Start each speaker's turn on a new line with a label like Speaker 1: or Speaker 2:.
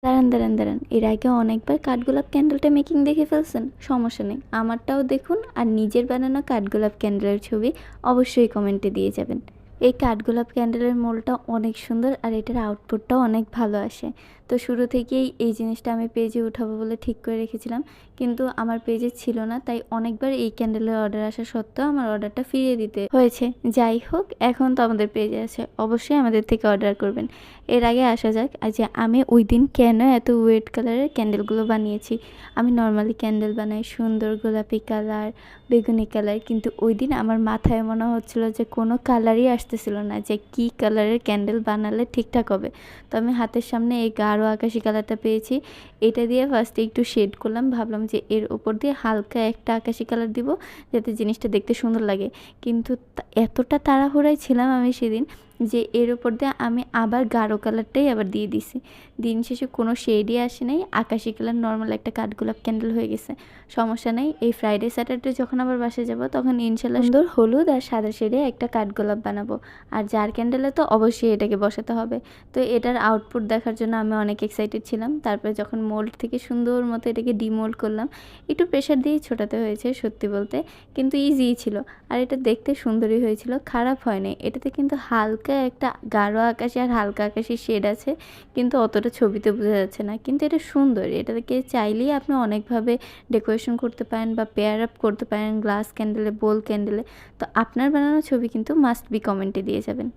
Speaker 1: দাঁড়ান দাঁড়ান দাঁড়ান, এর আগে অনেকবার কাঠগোলাপ ক্যান্ডেলটা মেকিং দেখে ফেলছেন, সমস্যা নেই, আমারটাও দেখুন আর নিজের বানানো কাঠগোলাপ ক্যান্ডেলের ছবি অবশ্যই কমেন্টে দিয়ে যাবেন। এই কাঠগোলাপ ক্যান্ডেলের মোলটা অনেক সুন্দর আর এটার আউটপুটটাও অনেক ভালো আসে। তো শুরু থেকেই এই জিনিসটা আমি পেজে উঠাবো বলে ঠিক করে রেখেছিলাম, কিন্তু আমার পেজে ছিল না, তাই অনেকবার এই ক্যান্ডেলের অর্ডার আসা সত্ত্বেও আমার অর্ডারটা ফিরিয়ে দিতে হয়েছে। যাই হোক, এখন তো আমাদের পেজে আছে, অবশ্যই আমাদের থেকে অর্ডার করবেন। এর আগে আসা যাক যে আমি ওই দিন কেন এত ওয়েট কালারের ক্যান্ডেলগুলো বানিয়েছি। আমি নর্মালি ক্যান্ডেল বানাই সুন্দর গোলাপি কালার, বেগুনি কালার, কিন্তু ওই দিন আমার মাথায় মনে হচ্ছিলো যে কোনো কালারই আসতেছিল না, যে কী কালারের ক্যান্ডেল বানালে ঠিকঠাক হবে। তো আমি হাতের সামনে এই গাঢ় আকাশি কালারটা পেয়েছি, এটা দিয়ে ফার্স্টে একটু শেড করলাম, ভাবলাম যে এর ওপর দিয়ে হালকা একটা আকাশি কালার দিব যাতে জিনিসটা দেখতে সুন্দর লাগে। কিন্তু এতটা তাড়াহুড়ায় ছিলাম আমি সেদিন যে এর ওপর দিয়ে আমি আবার গাঢ় কালারটাই আবার দিয়ে দিছি। দিন শেষে কোনো শেডই আসে নাই, আকাশি কালার নর্মাল একটা কাঠগোলাপ ক্যান্ডেল হয়ে গেছে। সমস্যা নেই, এই ফ্রাইডে স্যাটারডে যখন আবার বাসায় যাব তখন ইনশাল্লাহ সুন্দর হলুদ আর সাদা শেডে একটা কাঠগোলাপ বানাবো। আর জার ক্যান্ডেলে তো অবশ্যই এটাকে বসাতে হবে। তো এটার আউটপুট দেখার জন্য আমি অনেক এক্সাইটেড ছিলাম। তারপরে যখন মোল্ড থেকে সুন্দর মতো এটাকে ডিমোল্ড করলাম, একটু প্রেশার দিয়েই ছোটাতে হয়েছে সত্যি বলতে, কিন্তু ইজিই ছিল। আর এটা দেখতে সুন্দরই হয়েছিল, খারাপ হয়নি। এটাতে কিন্তু হালকা একটা গাঢ় আকাশি আর হালকা আকাশি শেড আছে, কিন্তু অতটা ছবিতে বোঝা যাচ্ছে না, কিন্তু এটা সুন্দর। এটাকে চাইলেই আপনি অনেকভাবে ডেকোরেশন করতে পারেন বা পেয়ার আপ করতে পারেন গ্লাস ক্যান্ডেলে, বোল ক্যান্ডেলে। তো আপনার বানানো ছবি কিন্তু মাস্ট বি কমেন্টে দিয়ে যাবেন।